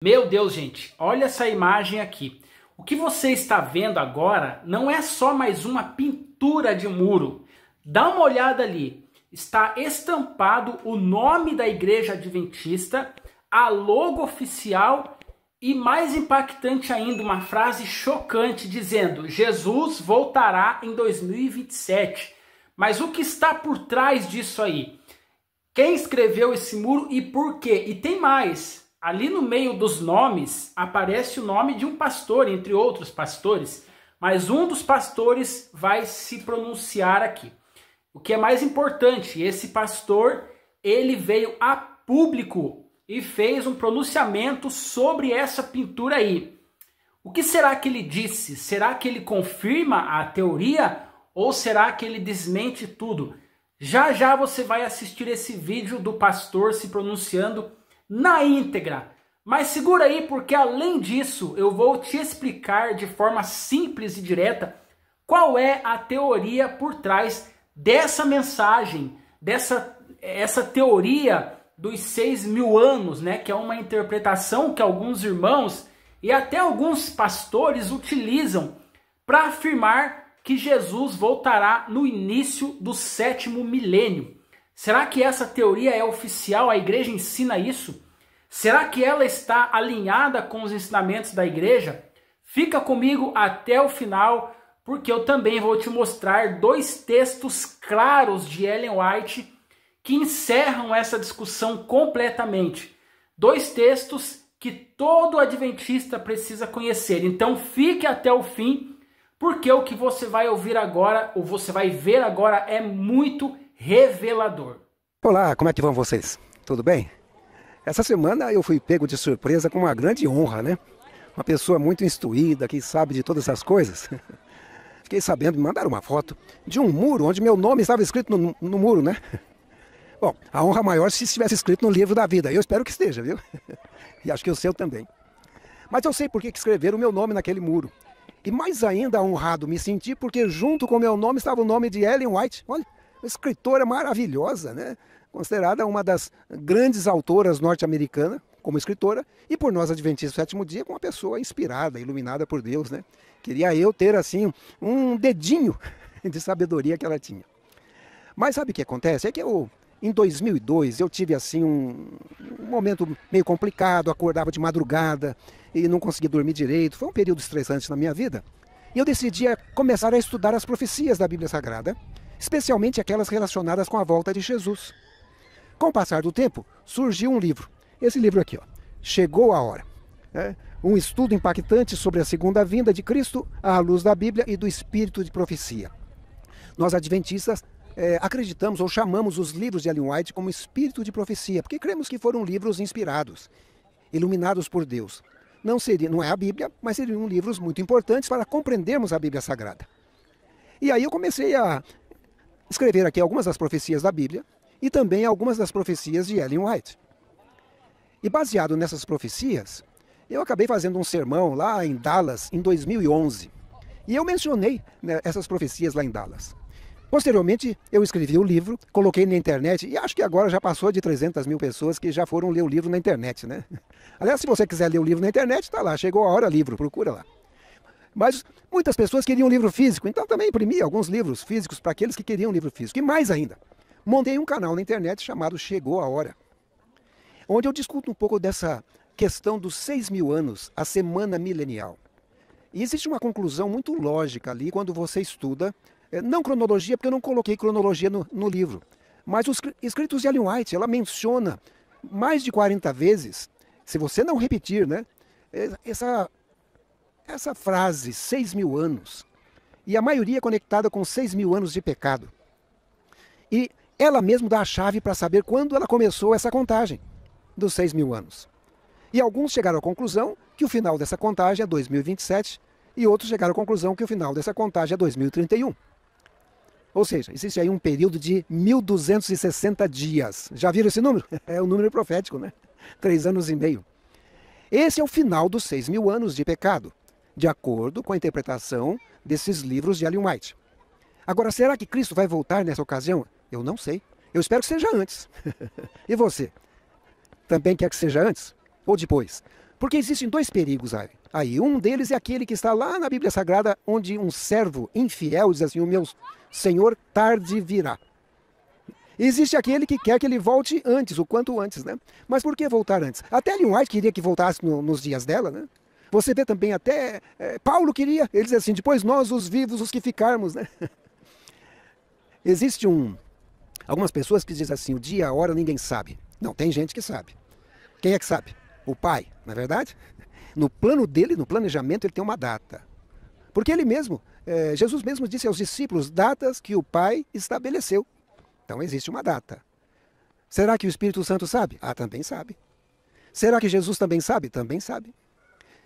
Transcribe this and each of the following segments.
Meu Deus, gente, olha essa imagem aqui. O que você está vendo agora não é só mais uma pintura de muro. Dá uma olhada ali. Está estampado o nome da Igreja Adventista, a logo oficial e, mais impactante ainda, uma frase chocante dizendo: Jesus voltará em 2027. Mas o que está por trás disso aí? Quem escreveu esse muro e por quê? E tem mais. Ali no meio dos nomes aparece o nome de um pastor, entre outros pastores, mas um dos pastores vai se pronunciar aqui. O que é mais importante, esse pastor, ele veio a público e fez um pronunciamento sobre essa pintura aí. O que será que ele disse? Será que ele confirma a teoria ou será que ele desmente tudo? Já já você vai assistir esse vídeo do pastor se pronunciando na íntegra. Mas segura aí, porque além disso eu vou te explicar de forma simples e direta qual é a teoria por trás dessa mensagem, essa teoria dos 6.000 anos, né? Que é uma interpretação que alguns irmãos e até alguns pastores utilizam para afirmar que Jesus voltará no início do 7º milênio. Será que essa teoria é oficial? A igreja ensina isso? Será que ela está alinhada com os ensinamentos da igreja? Fica comigo até o final, porque eu também vou te mostrar dois textos claros de Ellen White que encerram essa discussão completamente. Dois textos que todo adventista precisa conhecer. Então fique até o fim, porque o que você vai ouvir agora, ou você vai ver agora, é muito revelador. Olá, como é que vão vocês? Tudo bem? Essa semana eu fui pego de surpresa com uma grande honra, né? Uma pessoa muito instruída, que sabe de todas essas coisas. Fiquei sabendo, me mandaram uma foto de um muro onde meu nome estava escrito no muro, né? Bom, a honra maior se estivesse escrito no livro da vida. Eu espero que esteja, viu? E acho que o seu também. Mas eu sei por que escreveram o meu nome naquele muro. E mais ainda honrado me senti porque junto com o meu nome estava o nome de Ellen White. Olha, uma escritora maravilhosa, né? Considerada uma das grandes autoras norte-americanas como escritora, e por nós adventistas do sétimo dia, como uma pessoa inspirada, iluminada por Deus, né? Queria eu ter assim um dedinho de sabedoria que ela tinha. Mas sabe o que acontece? É que em 2002 eu tive assim um momento meio complicado, acordava de madrugada e não conseguia dormir direito. Foi um período estressante na minha vida. E eu decidi começar a estudar as profecias da Bíblia Sagrada, especialmente aquelas relacionadas com a volta de Jesus. Com o passar do tempo, surgiu um livro. Esse livro aqui, ó, Chegou a Hora. Um estudo impactante sobre a segunda vinda de Cristo à luz da Bíblia e do espírito de profecia. Nós adventistas acreditamos ou chamamos os livros de Ellen White como espírito de profecia, porque cremos que foram livros inspirados, iluminados por Deus. Não é a Bíblia, mas seriam livros muito importantes para compreendermos a Bíblia Sagrada. E aí eu comecei a escrever aqui algumas das profecias da Bíblia e também algumas das profecias de Ellen White. E baseado nessas profecias, eu acabei fazendo um sermão lá em Dallas em 2011. E eu mencionei, né, essas profecias lá em Dallas. Posteriormente, eu escrevi o livro, coloquei na internet e acho que agora já passou de 300.000 pessoas que já foram ler o livro na internet, né? Aliás, se você quiser ler o livro na internet, está lá, Chegou a Hora Livro, procura lá. Mas muitas pessoas queriam um livro físico, então também imprimi alguns livros físicos para aqueles que queriam um livro físico. E mais ainda, montei um canal na internet chamado Chegou a Hora, onde eu discuto um pouco dessa questão dos 6.000 anos, a semana milenial. E existe uma conclusão muito lógica ali quando você estuda, não cronologia, porque eu não coloquei cronologia no livro, mas os escritos de Ellen White, ela menciona mais de 40 vezes, se você não repetir, né, essa frase, 6.000 anos, e a maioria conectada com 6.000 anos de pecado. E ela mesma dá a chave para saber quando ela começou essa contagem dos 6.000 anos. E alguns chegaram à conclusão que o final dessa contagem é 2027 e outros chegaram à conclusão que o final dessa contagem é 2031. Ou seja, existe aí um período de 1.260 dias. Já viram esse número? É um número profético, né? 3 anos e meio. Esse é o final dos 6.000 anos de pecado, de acordo com a interpretação desses livros de Ellen White. Agora, será que Cristo vai voltar nessa ocasião? Eu não sei. Eu espero que seja antes. E você? Também quer que seja antes ou depois? Porque existem dois perigos aí. Um deles é aquele que está lá na Bíblia Sagrada, onde um servo infiel diz assim: o meu Senhor tarde virá. Existe aquele que quer que ele volte antes, o quanto antes, né? Mas por que voltar antes? Até Ellen White queria que voltasse nos dias dela, né? Você vê também até Paulo queria, ele diz assim: depois nós os vivos, os que ficarmos, né? Existe algumas pessoas que dizem assim: o dia, a hora, ninguém sabe. Não, tem gente que sabe. Quem é que sabe? O Pai, não é verdade? No plano dele, no planejamento, ele tem uma data. Porque ele mesmo, Jesus mesmo disse aos discípulos, datas que o Pai estabeleceu. Então existe uma data. Será que o Espírito Santo sabe? Ah, também sabe. Será que Jesus também sabe? Também sabe.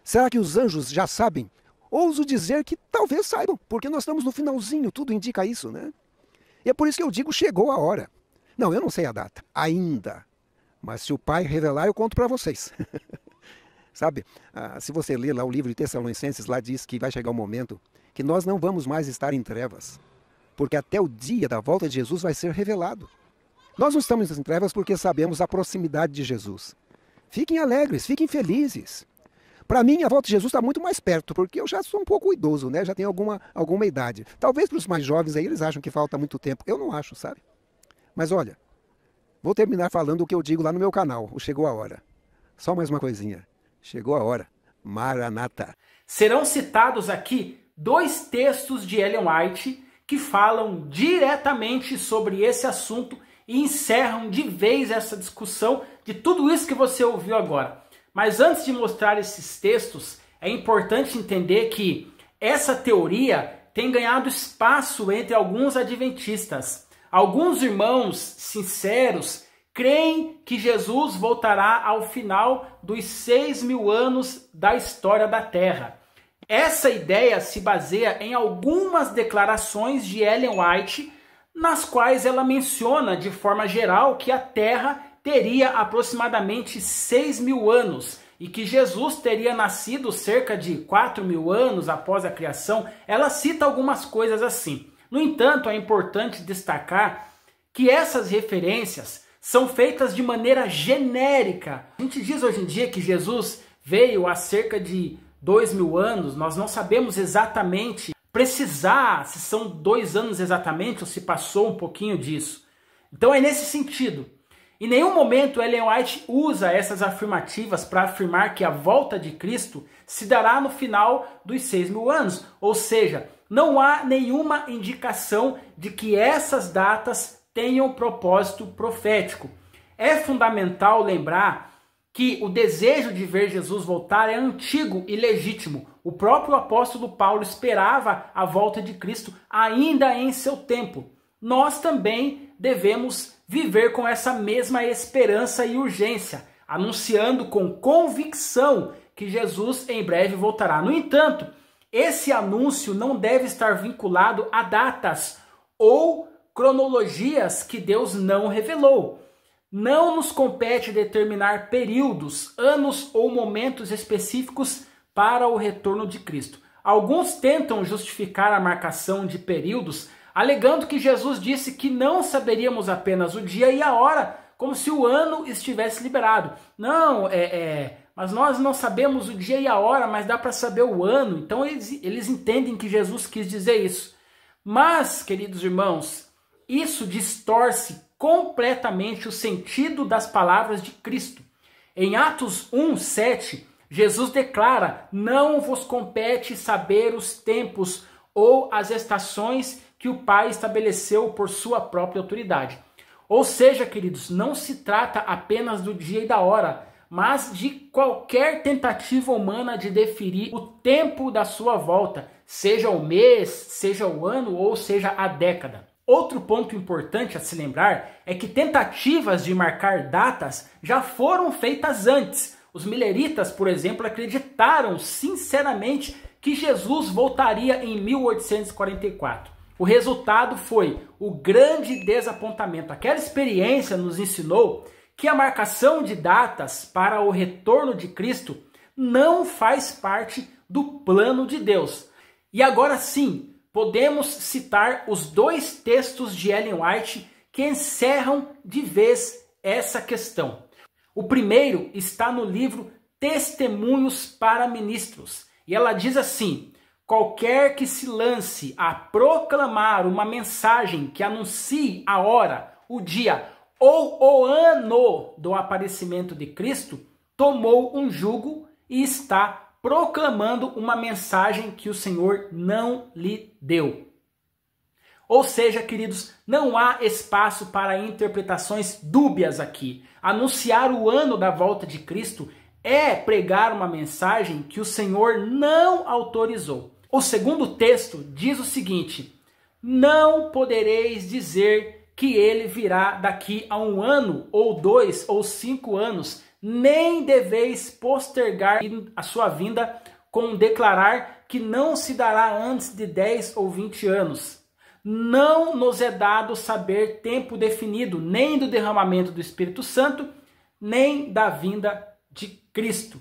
Será que os anjos já sabem? Ouso dizer que talvez saibam, porque nós estamos no finalzinho, tudo indica isso, né? E é por isso que eu digo, chegou a hora. Não, eu não sei a data, ainda. Mas se o Pai revelar, eu conto para vocês. Sabe, se você ler lá o livro de Tessalonicenses, lá diz que vai chegar um momento que nós não vamos mais estar em trevas. Porque até o dia da volta de Jesus vai ser revelado. Nós não estamos em trevas porque sabemos a proximidade de Jesus. Fiquem alegres, fiquem felizes. Para mim, a volta de Jesus está muito mais perto, porque eu já sou um pouco idoso, né? Já tenho alguma idade. Talvez para os mais jovens aí, eles acham que falta muito tempo. Eu não acho, sabe? Mas olha, vou terminar falando o que eu digo lá no meu canal, o Chegou a Hora. Só mais uma coisinha. Chegou a hora. Maranata. Serão citados aqui 2 textos de Ellen White que falam diretamente sobre esse assunto e encerram de vez essa discussão de tudo isso que você ouviu agora. Mas antes de mostrar esses textos, é importante entender que essa teoria tem ganhado espaço entre alguns adventistas. Alguns irmãos sinceros creem que Jesus voltará ao final dos 6.000 anos da história da Terra. Essa ideia se baseia em algumas declarações de Ellen White, nas quais ela menciona de forma geral que a Terra teria aproximadamente 6.000 anos e que Jesus teria nascido cerca de 4.000 anos após a criação. Ela cita algumas coisas assim. No entanto, é importante destacar que essas referências são feitas de maneira genérica. A gente diz hoje em dia que Jesus veio há cerca de 2.000 anos, nós não sabemos exatamente precisar se são 2 anos exatamente ou se passou um pouquinho disso. Então é nesse sentido. Em nenhum momento Ellen White usa essas afirmativas para afirmar que a volta de Cristo se dará no final dos 6.000 anos. Ou seja, não há nenhuma indicação de que essas datas tenham propósito profético. É fundamental lembrar que o desejo de ver Jesus voltar é antigo e legítimo. O próprio apóstolo Paulo esperava a volta de Cristo ainda em seu tempo. Nós também devemos viver com essa mesma esperança e urgência, anunciando com convicção que Jesus em breve voltará. No entanto, esse anúncio não deve estar vinculado a datas ou cronologias que Deus não revelou. Não nos compete determinar períodos, anos ou momentos específicos para o retorno de Cristo. Alguns tentam justificar a marcação de períodos, alegando que Jesus disse que não saberíamos apenas o dia e a hora, como se o ano estivesse liberado. Não, mas nós não sabemos o dia e a hora, mas dá para saber o ano. Então eles entendem que Jesus quis dizer isso. Mas, queridos irmãos, isso distorce completamente o sentido das palavras de Cristo. Em Atos 1:7, Jesus declara: não vos compete saber os tempos ou as estações que o Pai estabeleceu por sua própria autoridade. Ou seja, queridos, não se trata apenas do dia e da hora, mas de qualquer tentativa humana de definir o tempo da sua volta, seja o mês, seja o ano ou seja a década. Outro ponto importante a se lembrar é que tentativas de marcar datas já foram feitas antes. Os mileritas, por exemplo, acreditaram sinceramente que Jesus voltaria em 1844. O resultado foi o grande desapontamento. Aquela experiência nos ensinou que a marcação de datas para o retorno de Cristo não faz parte do plano de Deus. E agora sim, podemos citar os 2 textos de Ellen White que encerram de vez essa questão. O primeiro está no livro testemunhos para ministros. E ela diz assim: qualquer que se lance a proclamar uma mensagem que anuncie a hora, o dia ou o ano do aparecimento de Cristo, tomou um jugo e está proclamando uma mensagem que o Senhor não lhe deu. Ou seja, queridos, não há espaço para interpretações dúbias aqui. Anunciar o ano da volta de Cristo é pregar uma mensagem que o Senhor não autorizou. O segundo texto diz o seguinte: não podereis dizer que ele virá daqui a 1 ano, ou 2, ou 5 anos, nem deveis postergar a sua vinda com declarar que não se dará antes de 10 ou 20 anos. Não nos é dado saber tempo definido, nem do derramamento do Espírito Santo, nem da vinda de Cristo.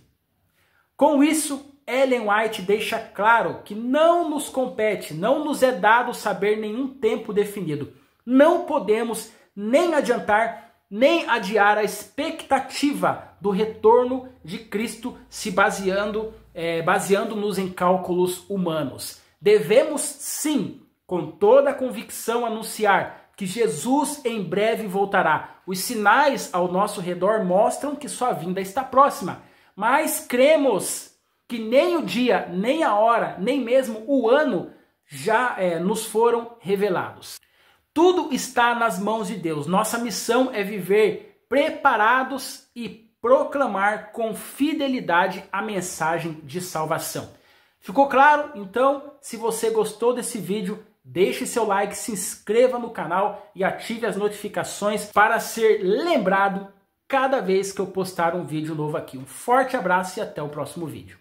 Com isso, Ellen White deixa claro que não nos compete, não nos é dado saber nenhum tempo definido. Não podemos nem adiantar, nem adiar a expectativa do retorno de Cristo se baseando-nos em cálculos humanos. Devemos, sim, com toda a convicção, anunciar que Jesus em breve voltará. Os sinais ao nosso redor mostram que sua vinda está próxima, mas cremos que nem o dia, nem a hora, nem mesmo o ano já nos foram revelados. Tudo está nas mãos de Deus. Nossa missão é viver preparados e proclamar com fidelidade a mensagem de salvação. Ficou claro? Então, se você gostou desse vídeo, deixe seu like, se inscreva no canal e ative as notificações para ser lembrado cada vez que eu postar um vídeo novo aqui. Um forte abraço e até o próximo vídeo.